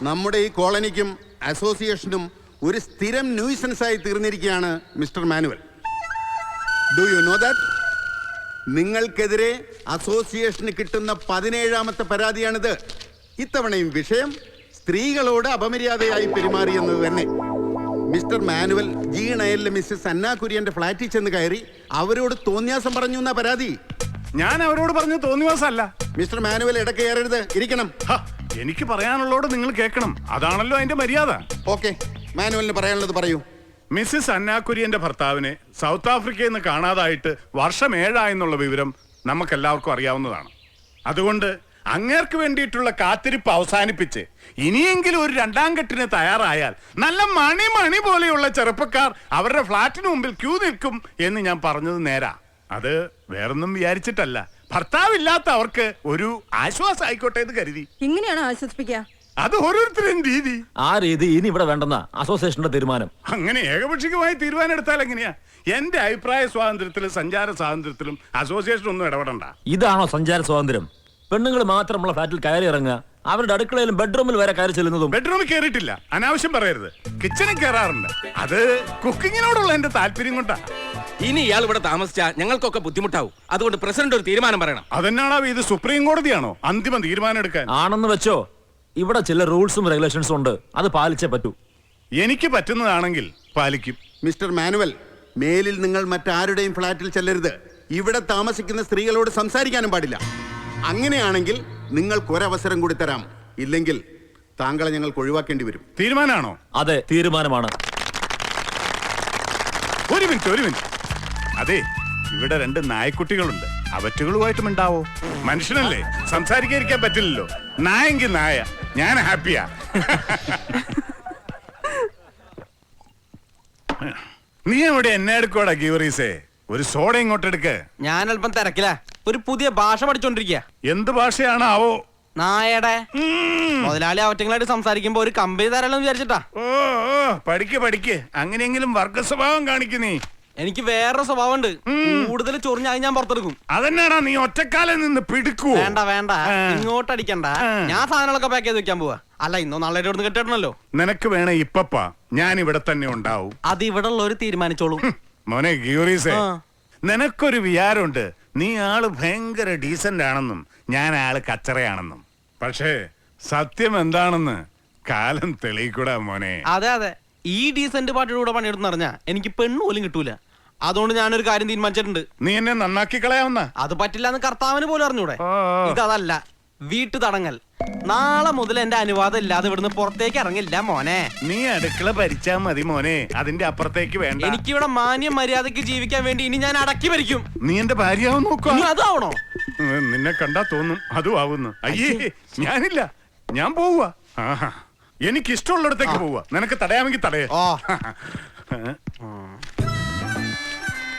നമ്മുടെ ഈ കോളനിക്കും അസോസിയേഷനും ഒരു സ്ഥിരം ന്യൂസൻസായി തീർന്നിരിക്കുകയാണ് mister Manuel. Do you know that? നിങ്ങൾക്കെതിരെ അസോസിയേഷന് കിട്ടുന്ന 17ാമത്തെ പരാതിയാണിത്. ഇത്തവണയും വിഷയം സ്ത്രീകളോട് അപമര്യാദയായി പെരുമാറിയെന്നത് തന്നെ. മിസ്റ്റർ മാനുവൽ G9 മിസ്സസ് അന്ന കുര്യന്റെ ഫ്ലാറ്റിൽ ചെന്ന് കയറി അവരോട് തോന്നിയാസം പറഞ്ഞു എന്നാ പരാതി. ഞാൻ അവരോട് പറഞ്ഞു തോന്നിവാസമല്ല. മിസ്റ്റർ മാനുവൽ ഇടയ്ക്ക് കയറരുത്, ഇരിക്കണം. എനിക്ക് പറയാനുള്ളോട് നിങ്ങൾ കേൾക്കണം, അതാണല്ലോ അതിന്റെ മര്യാദ. ഓക്കെ, മാനുവലിന് പറയാനുള്ളത് പറയൂ. മിസ്സിസ് അന്ന കുര്യന്റെ ഭർത്താവിനെ സൗത്ത് ആഫ്രിക്കയിൽ നിന്ന് കാണാതായിട്ട് വർഷം 7 എന്നുള്ള വിവരം നമുക്കെല്ലാവർക്കും അറിയാവുന്നതാണ്. അതുകൊണ്ട് അങ്ങേർക്ക് വേണ്ടിയിട്ടുള്ള കാത്തിരിപ്പ് അവസാനിപ്പിച്ച് ഇനിയെങ്കിലും ഒരു 2ാം കെട്ടിന് തയ്യാറായാൽ നല്ല മണി പോലെയുള്ള ചെറുപ്പക്കാർ അവരുടെ ഫ്ളാറ്റിന് മുമ്പിൽ ക്യൂ നിൽക്കും എന്ന് ഞാൻ പറഞ്ഞത് നേരാ. അത് വേറൊന്നും വിചാരിച്ചിട്ടല്ല, ഭർത്താവില്ലാത്ത അവർക്ക് ഒരു ആശ്വാസം ആയിക്കോട്ടെ എന്ന് കരുതി. ഇങ്ങനെയാണ് ആശ്വസിപ്പിക്കുക? അത് ഓരോരുത്തരും രീതി. ആ രീതി ഇനി ഇവിടെ വേണ്ടെന്ന അസോസിയേഷന്റെ തീരുമാനം. അങ്ങനെ ഏകപക്ഷീയമായി തീരുമാനം എടുത്താൽ എങ്ങനെയാ? എന്റെ അഭിപ്രായ സ്വാതന്ത്ര്യത്തിലും സഞ്ചാര സ്വാതന്ത്ര്യത്തിലും അസോസിയേഷൻ ഒന്നും ഇടപെടണ്ട. ഇതാണോ സഞ്ചാര സ്വാതന്ത്ര്യം? പെണ്ണുങ്ങൾ മാത്രമുള്ള ഫ്ലാറ്റിൽ കയറി ഇറങ്ങുക, അവരുടെ അടുക്കളയിലും ബെഡ്റൂമിൽ വരെ കയറി ചെല്ലുന്നതും. ബെഡ്റൂമിൽ കയറിയിട്ടില്ല, അനാവശ്യം പറയരുത്. കിച്ചണിൽ കയറാറുണ്ട്, അത് കുക്കിങ്ങിനോടുള്ള എന്റെ താല്പര്യം കൊണ്ടാ. ഇനി ഇയാൾ ഇവിടെ താമസിച്ചാൽ ഞങ്ങൾക്കൊക്കെ ബുദ്ധിമുട്ടാവും. അതുകൊണ്ട് പ്രസിഡന്റ് ഒരു തീരുമാനം പറയണം. അതെന്നാണോ ഇത്? സുപ്രീം കോടതിയാണോ അന്തിമ തീരുമാനം എടുക്കാൻ? ആണെന്ന് വെച്ചോ, ഇവിടെ ചില റൂൾസും റെഗുലേഷൻസും ഉണ്ട്, അത് പാലിച്ചേ പറ്റൂ. എനിക്ക് പറ്റുന്നതാണെങ്കിൽ പാലിക്കും. മിസ്റ്റർ മാനുവൽ, മേലിൽ നിങ്ങൾ മറ്റാരുടെയും ഫ്ലാറ്റിൽ ചെല്ലരുത്. ഇവിടെ താമസിക്കുന്ന സ്ത്രീകളോട് സംസാരിക്കാനും പാടില്ല. അങ്ങനെയാണെങ്കിൽ നിങ്ങൾക്കൊരവസരം കൂടി തരാം, ഇല്ലെങ്കിൽ താങ്കളെ ഞങ്ങൾക്ക് ഒഴിവാക്കേണ്ടി വരും. തീരുമാനമാണോ? അതെ, തീരുമാനമാണ്. ഒരു മിനിറ്റ്. അതെ, ഇവിടെ 2 നായക്കുട്ടികളുണ്ട്. അവറ്റുകളുമായിട്ടും ഉണ്ടാവോ? മനുഷ്യനല്ലേ, സംസാരിക്കാതിരിക്കാൻ പറ്റില്ലല്ലോ. നായെങ്കിൽ നായ, ഞാൻ ഹാപ്പിയാ. നീ എവിടെ എന്നെ എടുക്കോടാ ഗീവറീസേ? ഒരു സോഡ ഇങ്ങോട്ട് എടുക്ക്. ഞാൻ അല്പം തിരക്കില്ല, ഒരു പുതിയ ഭാഷ പഠിച്ചോണ്ടിരിക്കുക. എന്ത് ഭാഷയാണാവോ? നായയുടെ. മുതലാളി അവറ്റങ്ങളായിട്ട് സംസാരിക്കുമ്പോ ഒരു കമ്പനി തരാമെന്ന് വിചാരിച്ചിട്ടാ. പഠിക്ക്. അങ്ങനെയെങ്കിലും വർഗ സ്വഭാവം കാണിക്കുന്നേ. എനിക്ക് വേറൊരു സ്വഭാവം ഉണ്ട്, കൂടുതൽ ചൊറിഞ്ഞായി ഞാൻ പുറത്തെടുക്കും. അതെന്നാടാ നീ ഒറ്റക്കാലം നിന്ന് പിടിക്കൂ? വേണ്ട, ഇങ്ങോട്ട് അടിക്കണ്ട. ഞാൻ സാധനങ്ങളൊക്കെ പാക്ക് ചെയ്ത് വെക്കാൻ പോവാ. അല്ല, ഇന്നോ നാളെ ഇവിടുന്ന് കെട്ടിടണല്ലോ. നിനക്ക് വേണേ ഇപ്പപ്പാ, ഞാൻ ഇവിടെ തന്നെ ഉണ്ടാവും. അത് ഇവിടെ ഉള്ളവര് തീരുമാനിച്ചോളൂ. മോനെ ഗീവറീസേ, നിനക്കൊരു വിചാരമുണ്ട്, നീ ആള് ഭയങ്കര ഡീസന്റ് ആണെന്നും ഞാൻ ആള് കച്ചറയാണെന്നും. പക്ഷേ സത്യം എന്താണെന്ന് കാലം തെളിയിക്കൂടാ മോനെ. അതെ, ഈ ഡീസന്റ് പാർട്ടിയുടെ കൂടെ പണിയെടുത്ത് പറഞ്ഞാ എനിക്ക് പെണ്ണ് പോലും കിട്ടൂല. അതുകൊണ്ട് ഞാനൊരു കാര്യം തീരുമാനിച്ചിട്ടുണ്ട്. നീ എന്നെ നന്നാക്കി കളയാവുന്ന? അത് പറ്റില്ല എന്ന് കർത്താവിന് പോലും അറിഞ്ഞൂടെ. ഇതല്ല, വീട്ടു തടങ്ങൽ. നാളെ മുതൽ എന്റെ അനുവാദം ഇല്ലാതെ ഇവിടുന്ന് പുറത്തേക്ക് ഇറങ്ങില്ല മോനെ. നീ അടുക്കള ഭരിച്ചാ മതി മോനെ, അതിന്റെ അപ്പുറത്തേക്ക് വേണ്ട. എനിക്കിവിടെ മാന്യം മര്യാദക്ക് ജീവിക്കാൻ വേണ്ടി ഇനി ഞാൻ അടക്കി ഭരിക്കും. നീ എന്റെ ഭാര്യയാവും നോക്കോ? അതാവണോ? നിന്നെ കണ്ടാ തോന്നും അതും ആവുന്നു. അയ്യേ, ഞാനില്ല, ഞാൻ പോവുക. എനിക്കിഷ്ടമുള്ളിടത്തേക്ക് പോവുക. നിനക്ക് തടയാമെങ്കിൽ തടയ.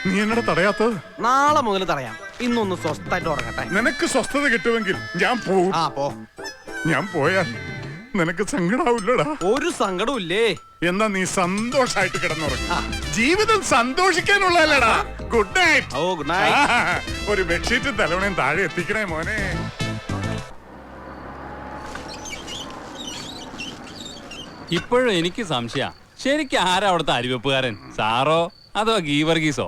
നീ എന്നോട് തടയാത്തത്? നാളെ മുതൽ തടയാം. ഇന്നൊന്ന് സ്വസ്ഥമായിട്ട് ഉറങ്ങട്ടെ. നിനക്ക് സ്വസ്ഥത കിട്ടുമെങ്കിൽ ഞാൻ പോവും. ഞാൻ പോയാൽ നിനക്ക് സങ്കടാവില്ലടാ? ഒരു സങ്കടവും ഇല്ലേ? എന്നാ നീ സന്തോഷായിട്ട് കിടന്നുറങ്ങ. ജീവിതം സന്തോഷിക്കാനുള്ളതല്ലടാ. Good night. Good night. ഒരു ബെഡ്ഷീറ്റും തലവണയും താഴെ എത്തിക്കണേ മോനെ. ഇപ്പോഴും എനിക്ക് സംശയ, ശരിക്കും ആരാ അവിടുത്തെ അരിവെപ്പുകാരൻ? സാറോ അതോ ഗീവർഗീസോ?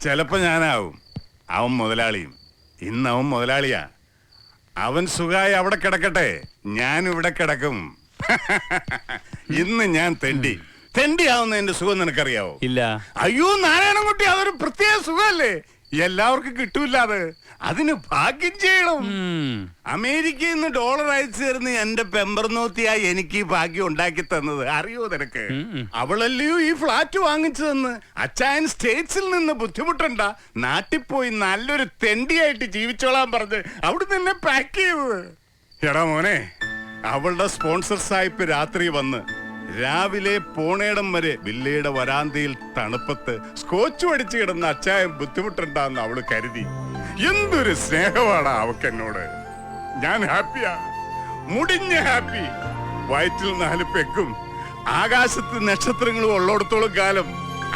ചിലപ്പോ ഞാനാവും. അവൻ മുതലാളിയും. ഇന്ന് അവൻ മുതലാളിയാ. അവൻ സുഖമായി അവിടെ കിടക്കട്ടെ, ഞാൻ ഇവിടെ കിടക്കും. ഇന്ന് ഞാൻ തെണ്ടിയാവുന്ന എന്റെ സുഖം നിനക്കറിയാവോ? ഇല്ല. അയ്യോ നാരായണൻകുട്ടി, അതൊരു പ്രത്യേക സുഖല്ലേ, എല്ലാവർക്കും കിട്ടൂല്ലാതെ. അതിന് ഭാഗ്യം ചെയ്യണം. അമേരിക്കയിൽ നിന്ന് ഡോളർ അയച്ചു തരുന്ന എന്റെ പെമ്പർനോത്തിയായി എനിക്ക് ഈ ഭാഗ്യം ഉണ്ടാക്കി തന്നത് അറിയോ നിനക്ക്? അവളല്ലയോ ഈ ഫ്ലാറ്റ് വാങ്ങിച്ചു തന്ന്. അച്ചായൻ സ്റ്റേറ്റ്സിൽ നിന്ന് ബുദ്ധിമുട്ടണ്ട, നാട്ടിൽ പോയി നല്ലൊരു തെണ്ടിയായിട്ട് ജീവിച്ചോളാൻ പറഞ്ഞ് അവിടെ നിന്നെ പാക്ക് ചെയ്തത്. എടാ മോനെ, അവളുടെ സ്പോൺസർ സായിപ്പ് രാത്രി വന്ന് രാവിലെ പോണേടം വരെ വില്ലയുടെ വരാന്തയിൽ തണുപ്പത്ത് സ്കോച്ച് അടിച്ചു കിടന്ന അച്ചായൻ ബുദ്ധിമുട്ടുണ്ടാന്ന് അവള് കരുതി. എന്തൊരു സ്നേഹമാണ് അവക്ക് എന്നോട്. ഞാൻ ഹാപ്പിയാ, മുടിഞ്ഞ ഹാപ്പി. വയറ്റിൽ 4 പെക്കും ആകാശത്ത് നക്ഷത്രങ്ങളും ഉള്ളിടത്തോളം കാലം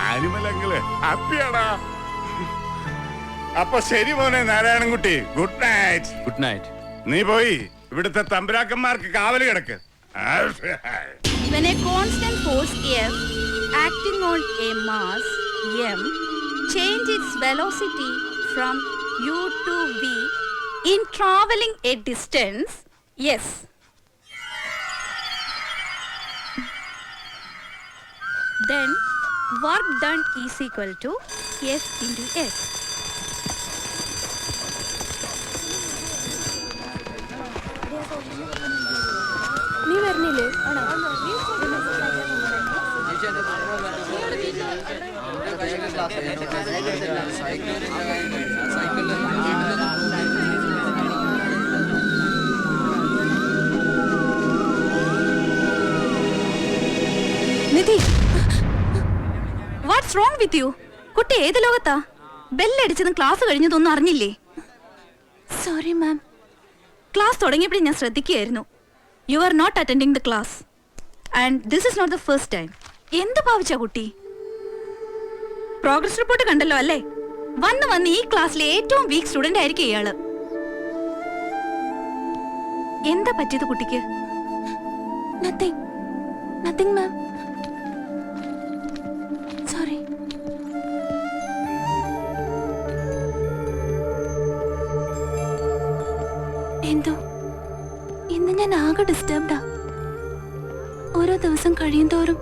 ആനിമലങ്ങള് ഹാപ്പിയാടാ. അപ്പൊ ശരി മോനെ Narayanankutty, good night. Good night. നീ പോയി ഇവിടുത്തെ തമ്പുരാക്കന്മാർക്ക് കാവല് കിടക്ക്. When a constant force F acting on a mass m change its velocity from u to v in traveling a distance s. Then work done is equal to F into S. നീ വരുന്നില്ലേ? നിധി, what's wrong with you? കുട്ടി ഏത് ലോകത്താ? ബെല്ലടിച്ചതും class കഴിഞ്ഞതൊന്നും അറിഞ്ഞില്ലേ? Sorry ma'am, class തുടങ്ങിയപ്പോഴും ഞാൻ ശ്രദ്ധിക്കുകയായിരുന്നു. You are not attending the class and this is not the first time. എന്ത് ഭാവിച്ച കുട്ടി? പ്രോഗ്രസ് റിപ്പോർട്ട് കണ്ടല്ലോ അല്ലേ? വന്ന് ഈ ക്ലാസ്സിലെ ഏറ്റവും വീക്ക് സ്റ്റുഡന്റ് ആയിരിക്കും ഇയാള്. എന്താ പറ്റിയത് കുട്ടിക്ക്? നത്തിങ് മാം, സോറി. എന്തോ ഇന്ന് ഞാൻ ആകെ ഡിസ്റ്റർബ്ഡാ. ഓരോ ദിവസം കഴിയുന്തോറും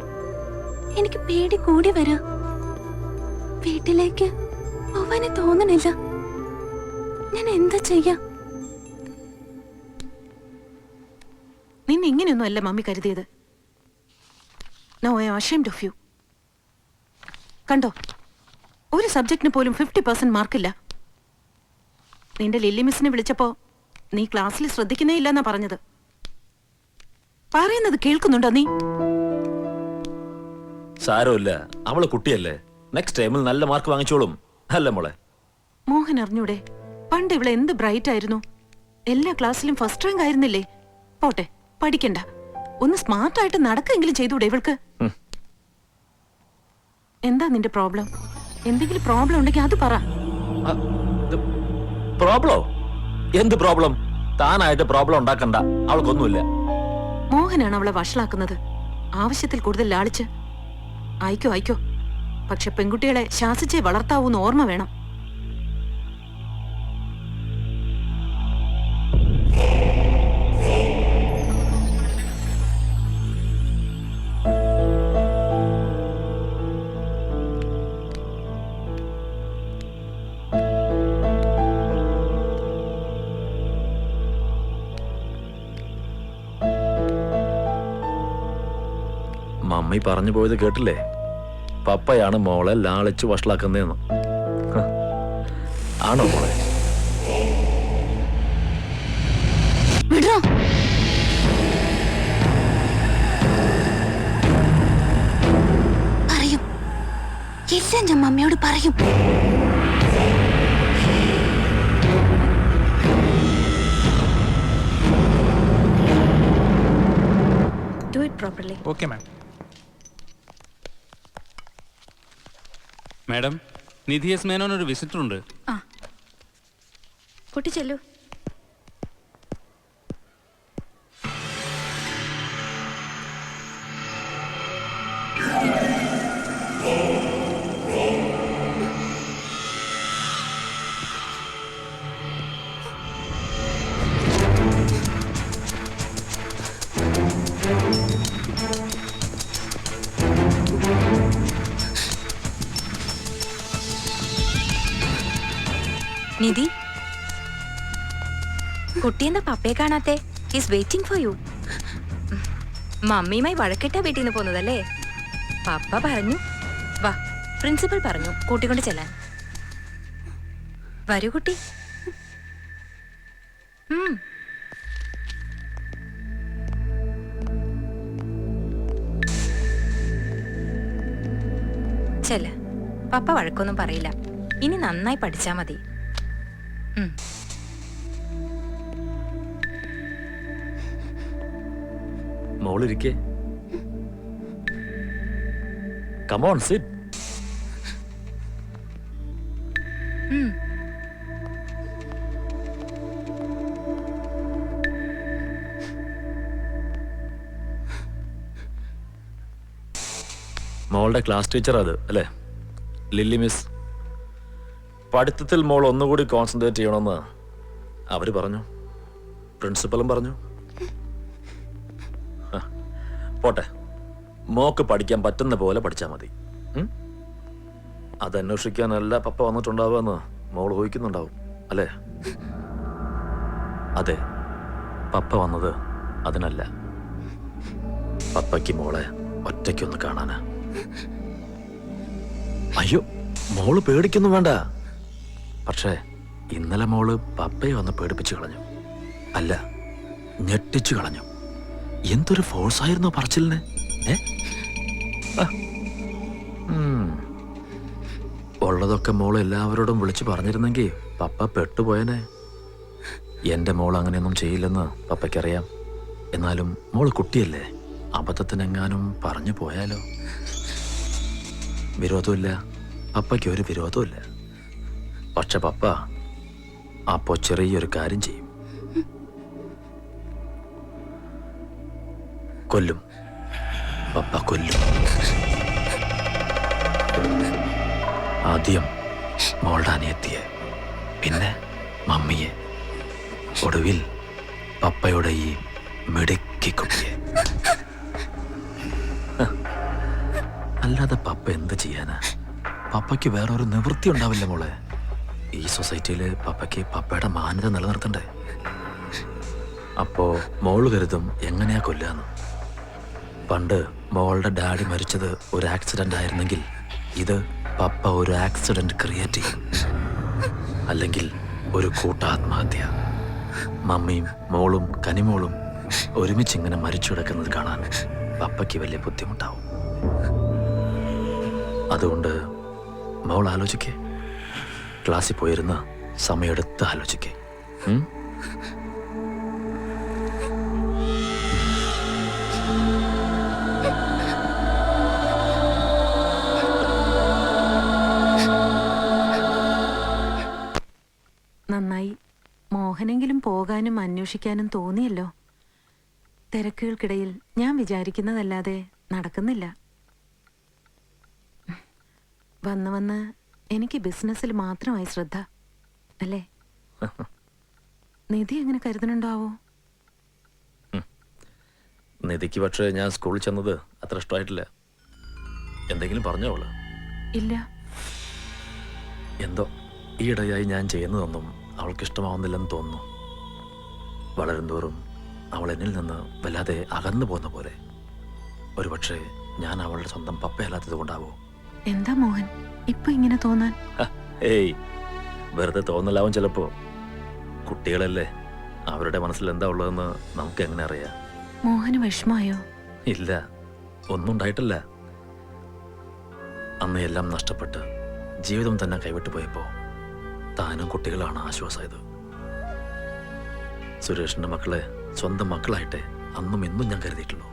എനിക്ക് പേടി കൂടി വരാ. വീട്ടിലേക്ക് പോവാന് തോന്നണില്ല. ഞാൻ എന്താ ചെയ്യാ? നിന്നെ ഇങ്ങനെയൊന്നും അല്ല മമ്മി കരുതിയത്. No, I am ashamed of you. കണ്ടോ, ഒരു സബ്ജക്റ്റിന് പോലും 50% മാർക്കില്ല. നിന്റെ ലില്ലി മിസ്സിനെ വിളിച്ചപ്പോ നീ ക്ലാസ്സിൽ ശ്രദ്ധിക്കുന്നേ ഇല്ലെന്നാ പറഞ്ഞത്. പറയുന്നത് കേൾക്കുന്നുണ്ടോ നീ? സാരമില്ല, അവള് കുട്ടിയല്ലേ. നെക്സ്റ്റ് ടൈമിൽ നല്ല മാർക്ക് വാങ്ങിച്ചോളും അല്ലേ മോളെ? മോഹൻ അറിഞ്ഞൂടെ, പണ്ട് ഇവളെ എന്ത് ബ്രൈറ്റ് ആയിരുന്നു. എല്ലാ ക്ലാസ്സിലും ഫസ്റ്റ് റാങ്ക് ആയിരുന്നില്ലേ? പോട്ടെ, പഠിക്കണ്ട, ഒന്ന് സ്മാർട്ടായിട്ട് നടക്കെങ്കിലും ചെയ്തൂടെ ഇവൾക്ക്? എന്താ നിന്റെ പ്രോബ്ലം? എന്തെങ്കിലും പ്രോബ്ലം ഉണ്ടെങ്കിൽ അത് പറ. പ്രോബ്ലം? എന്ത് പ്രോബ്ലം? താനായിട്ട് പ്രോബ്ലം ഉണ്ടാക്കണ്ട, അവൾക്കൊന്നുമില്ല. മോഹനാണ് അവളെ വഷളാക്കുന്നത്, ആവശ്യത്തിൽ കൂടുതൽ ലാളിച്ച്. അയക്കോ, പക്ഷെ പെൺകുട്ടികളെ ശാസിച്ചേ വളർത്താവൂന്ന് ഓർമ്മ വേണം. മമ്മി പറഞ്ഞു പോയത് കേട്ടില്ലേ? പപ്പയാണ് മോളെ ലാളിച്ച് വഷളാക്കുന്നതെന്ന്. ആണോ മോളെ? പറയും, എല്ലാം ഞാൻ മമ്മിയോട് പറയും. Do it properly. Okay ma'am. Madam, Nidhi S Menon ഒരു വിസിറ്റർ ഉണ്ട്. ആ, കുട്ടി ചെല്ലു. നിധി, കുട്ടി എന്താ പപ്പയെ കാണാത്തെ? Is waiting for you. മമ്മിയുമായി വഴക്കിട്ടാ വീട്ടിൽ നിന്ന് പോകുന്നതല്ലേ? പപ്പ പറഞ്ഞു, വാ, പ്രിൻസിപ്പൽ പറഞ്ഞു കൂട്ടിക്കൊണ്ട് ചെല്ലാൻ. വരൂ കുട്ടി. ചെല്ല, പപ്പ വഴക്കൊന്നും പറയില്ല. ഇനി നന്നായി പഠിച്ചാ മതി. മോളിരിക്കേ. Come on, sit. മോളുടെ ക്ലാസ് ടീച്ചർ അത് അല്ലേ, ലില്ലി മിസ്. പഠിത്തത്തിൽ മോൾ ഒന്നുകൂടി കോൺസെൻട്രേറ്റ് ചെയ്യണമെന്ന് അവര് പറഞ്ഞു, പ്രിൻസിപ്പലും പറഞ്ഞു. പോട്ടെ, മോക്ക് പഠിക്കാൻ പറ്റുന്ന പോലെ പഠിച്ചാൽ മതി. അതന്വേഷിക്കാനല്ല പപ്പ വന്നിട്ടുണ്ടാവുമെന്ന് മോൾ ഊഹിക്കുന്നുണ്ടാവും അല്ലേ? അതെ, പപ്പ വന്നത് അതിനല്ല. പപ്പയ്ക്ക് മോളെ ഒറ്റയ്ക്കൊന്ന് കാണാനാ. അയ്യോ, മോള് പേടിക്കൊന്നും വേണ്ട. പക്ഷേ ഇന്നലെ മോള് പപ്പയെ ഒന്ന് പേടിപ്പിച്ചു കളഞ്ഞു. അല്ല, ഞെട്ടിച്ചു കളഞ്ഞു. എന്തൊരു ഫോഴ്സായിരുന്നു പറച്ചിലിന്. ഉള്ളതൊക്കെ മോൾ എല്ലാവരോടും വിളിച്ചു പറഞ്ഞിരുന്നെങ്കിൽ പപ്പ പെട്ടുപോയനെ. എന്റെ മോൾ അങ്ങനെയൊന്നും ചെയ്യില്ലെന്ന് പപ്പയ്ക്കറിയാം. എന്നാലും മോൾ കുട്ടിയല്ലേ, അബദ്ധത്തിനെങ്ങാനും പറഞ്ഞു പോയാലോ? വിരോധമില്ല, പപ്പയ്ക്ക് ഒരു വിരോധമില്ല. പക്ഷെ പപ്പ അപ്പോ ചെറിയൊരു കാര്യം ചെയ്യും. കൊല്ലും. പപ്പ കൊല്ലും. ആദ്യം മോളുടെ അനിയത്തിയെ, പിന്നെ മമ്മിയെ, ഒടുവിൽ പപ്പയുടെ ഈ മിടുക്കി കുട്ടിയെ. അല്ലാതെ പപ്പ എന്ത് ചെയ്യാനാ? പപ്പയ്ക്ക് വേറൊരു നിവൃത്തി ഉണ്ടാവില്ല മോളെ. ഈ സൊസൈറ്റിയിൽ പപ്പയ്ക്ക് പപ്പയുടെ മാന്യത നിലനിർത്തണ്ടേ? അപ്പോ മോള് കരുതും എങ്ങനെയാ കൊല്ലാന്ന്. പണ്ട് മോളുടെ ഡാഡി മരിച്ചത് ഒരു ആക്സിഡന്റ് ആയിരുന്നെങ്കിൽ ഇത് പപ്പ ഒരു ആക്സിഡന്റ് ക്രിയേറ്റ് ചെയ്യും. അല്ലെങ്കിൽ ഒരു കൂട്ടാത്മഹത്യ. മമ്മിയും മോളും കനിമോളും ഒരുമിച്ച് ഇങ്ങനെ മരിച്ചു കിടക്കുന്നത് കാണാൻ പപ്പയ്ക്ക് വലിയ ബുദ്ധിമുട്ടാവും. അതുകൊണ്ട് മോൾ ആലോചിക്കേ, ക്ലാസ്സിൽ പോയിരുന്ന സമയമെടുത്ത് ആലോചിക്കേ. നന്നായി, മോഹനെങ്കിലും പോകാനും അന്വേഷിക്കാനും തോന്നിയല്ലോ. തിരക്കുകൾക്കിടയിൽ ഞാൻ വിചാരിക്കുന്നതല്ലാതെ നടക്കുന്നില്ല. വന്ന് വന്ന് എനിക്ക് ബിസിനസ്സിൽ മാത്രമായി ശ്രദ്ധ അല്ലേ? നിധി എങ്ങനെ കരുതണുണ്ടാവോ? നിധിക്ക് പക്ഷേ ഞാൻ സ്കൂളിൽ ചെന്നത് അത്ര ഇഷ്ടമായിട്ടില്ല. എന്തെങ്കിലും പറഞ്ഞോ അവള്? ഇല്ല. എന്തോ ഈയിടെയായി ഞാൻ ചെയ്യുന്നതൊന്നും അവൾക്ക് ഇഷ്ടമാവുന്നില്ലെന്ന് തോന്നുന്നു. വളരുംതോറും അവൾ എന്നിൽ നിന്ന് വല്ലാതെ അകന്നു പോകുന്ന പോലെ. ഒരുപക്ഷെ ഞാൻ അവളുടെ സ്വന്തം പപ്പയല്ലാത്തത് കൊണ്ടാവോ? എന്താ മോഹൻ ഇപ്പൊ ഇങ്ങനെ തോന്നാൻ? ഏയ്, വെറുതെ തോന്നലാവും ചിലപ്പോ. കുട്ടികളല്ലേ, അവരുടെ മനസ്സിൽ എന്താ ഉള്ളതെന്ന് നമുക്ക് എങ്ങനെ അറിയാം? മോഹന് വിഷമായോ? ഇല്ല, ഒന്നും ഉണ്ടായിട്ടില്ല. അന്ന് എല്ലാം നഷ്ടപ്പെട്ട് ജീവിതം തന്നെ കൈവിട്ടു പോയപ്പോ താനും കുട്ടികളാണ് ആശ്വാസമായത്. സുരേഷിന്റെ മക്കളെ സ്വന്തം മക്കളായിട്ടെ അന്നും ഇന്നും ഞാൻ കരുതിയിട്ടുള്ളൂ.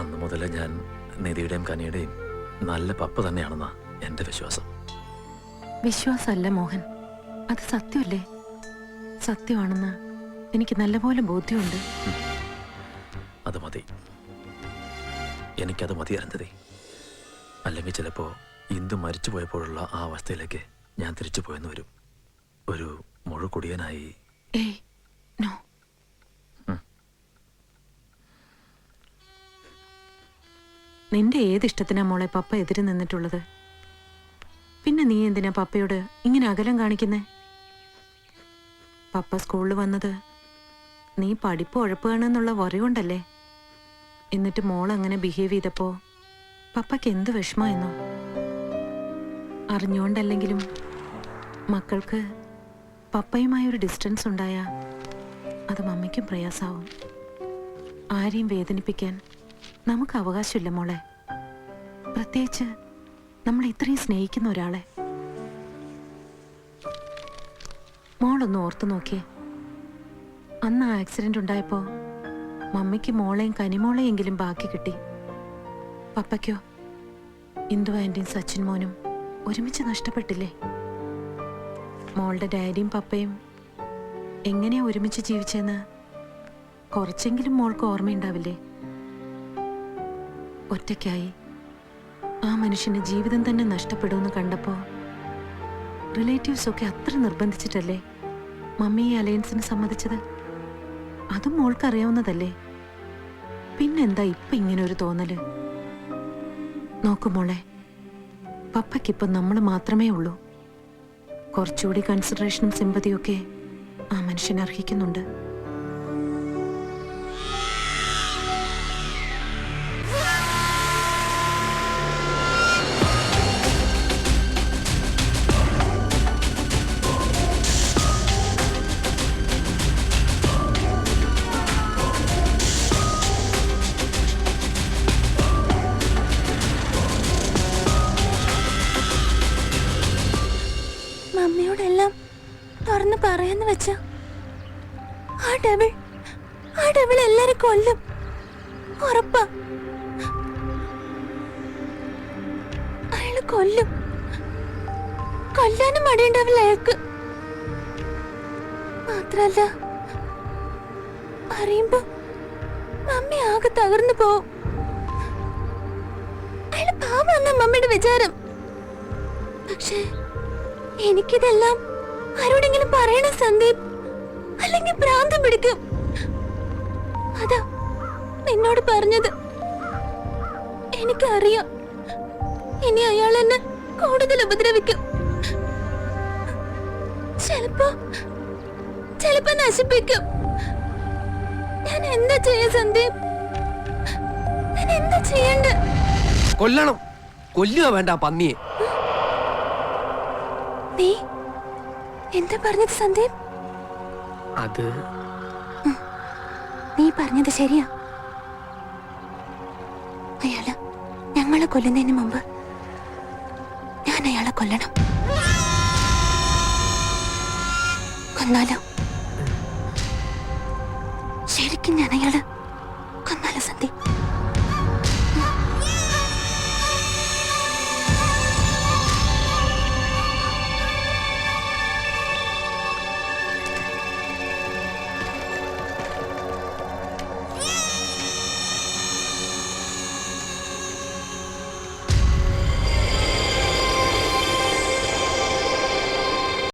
അന്ന് മുതലേ ഞാൻ നിധിയുടെയും കനിയുടെയും നല്ല പപ്പ തന്നെയാണെന്നാ എന്റെ വിശ്വാസം. വിശ്വാസമല്ല മോഹൻ, അത് സത്യമല്ലേ? സത്യമാണെന്ന് എനിക്ക് നല്ലപോലെ ബോധ്യമുണ്ട്. അത് മതി, എനിക്കത് മതി അരുന്ധതി. അല്ലെങ്കിൽ ചിലപ്പോ ഇന്ദു മരിച്ചു പോയപ്പോഴുള്ള ആ അവസ്ഥയിലേക്ക് ഞാൻ തിരിച്ചു പോയെന്ന് വരും. ഒരു മുഴുകുടിയനായി. ഏയ് നോ. നിന്റെ ഏതിഷ്ടത്തിനാ മോളെ പപ്പ എതിര് നിന്നിട്ടുള്ളത്? പിന്നെ നീ എന്തിനാ പപ്പയോട് ഇങ്ങനെ അകലം കാണിക്കുന്നേ? പപ്പ സ്കൂളിൽ വന്നത് നീ പഠിപ്പ് ഉഴപ്പുകയാണെന്നുള്ള വറി കൊണ്ടല്ലേ? എന്നിട്ട് മോൾ അങ്ങനെ ബിഹേവ് ചെയ്തപ്പോ പപ്പയ്ക്ക് എന്ത് വിഷമായെന്നോ? അറിഞ്ഞുകൊണ്ടല്ലെങ്കിലും മക്കൾക്ക് പപ്പയുമായൊരു ഡിസ്റ്റൻസ് ഉണ്ടായ അത് മമ്മിക്കും പ്രയാസാവും. ആരെയും വേദനിപ്പിക്കാൻ നമുക്ക് അവകാശമില്ല മോളെ, പ്രത്യേകിച്ച് നമ്മൾ ഇത്രയും സ്നേഹിക്കുന്ന ഒരാളെ. മോളൊന്ന് ഓർത്തു നോക്കിയേ, അന്ന് ആ ആക്സിഡന്റ് ഉണ്ടായപ്പോ മമ്മിക്ക് മോളെയും കനിമോളെയെങ്കിലും ബാക്കി കിട്ടി. പപ്പയ്ക്കോ ഇന്ദു ആന്റിയും സച്ചിൻ മോനും ഒരുമിച്ച് നഷ്ടപ്പെട്ടില്ലേ? മോളുടെ ഡാഡിയും പപ്പയും എങ്ങനെയാ ഒരുമിച്ച് ജീവിച്ചെന്ന് കുറച്ചെങ്കിലും മോൾക്ക് ഓർമ്മയുണ്ടാവില്ലേ? ഒറ്റയ്ക്കായി ആ മനുഷ്യന് ജീവിതം തന്നെ നഷ്ടപ്പെടുമെന്ന് കണ്ടപ്പോ റിലേറ്റീവ്സ് ഒക്കെ അത്ര നിർബന്ധിച്ചിട്ടല്ലേ മമ്മി ഈ അലയൻസിന് സമ്മതിച്ചത്? അതും മോൾക്ക് അറിയാവുന്നതല്ലേ. പിന്നെന്താ ഇപ്പൊ ഇങ്ങനെ ഒരു തോന്നല്? നോക്കുമോളെ, പപ്പയ്ക്കിപ്പം നമ്മൾ മാത്രമേ ഉള്ളൂ. കുറച്ചുകൂടി കൺസിഡറേഷനും സിമ്പതിയും ഒക്കെ ആ മനുഷ്യൻ അർഹിക്കുന്നുണ്ട്. മമ്മിയോടെല്ലാം തുറന്ന് പറയാന്ന് വെച്ച ആ ഡബിൾ എല്ലാരും കൊല്ലും, ഉറപ്പാ. അയാള് കൊല്ലാനും മടിയുണ്ടാവില്ല അയാൾക്ക്. മാത്രല്ല അറിയുമ്പോ മമ്മി ആകെ തകർന്നു പോവും. അയാള് പാവന്ന മമ്മിയുടെ വിചാരം. പക്ഷേ എനിക്കിതെല്ലാം ആരോടെങ്കിലും പറയണ സന്ദീപ്, അല്ലെങ്കിൽ ഭ്രാന്തം പിടിക്കും. അതാ നിന്നോട് പറഞ്ഞത്. എനിക്കറിയാം ഇനി അയാൾ എന്നെ കൂടുതൽ ഉപദ്രവിക്കും. ചിലപ്പോ നശിപ്പിക്കും. ഞാൻ എന്താ ചെയ്യാ സന്ദീപ്? ഞാൻ എന്താ ചെയ്യണ്ട? കൊല്ലണം, കൊല്ലുക വേണ്ട പന്നിയെ. നീ എന്താ പറഞ്ഞത് സന്ദീപ്? അത് നീ പറഞ്ഞത് ശരിയാ. അയാള് ഞങ്ങളെ കൊല്ലുന്നതിന് മുമ്പ് ഞാൻ അയാളെ കൊല്ലണം. കൊന്നാലോ? ശരിക്കും ഞാൻ അയാള്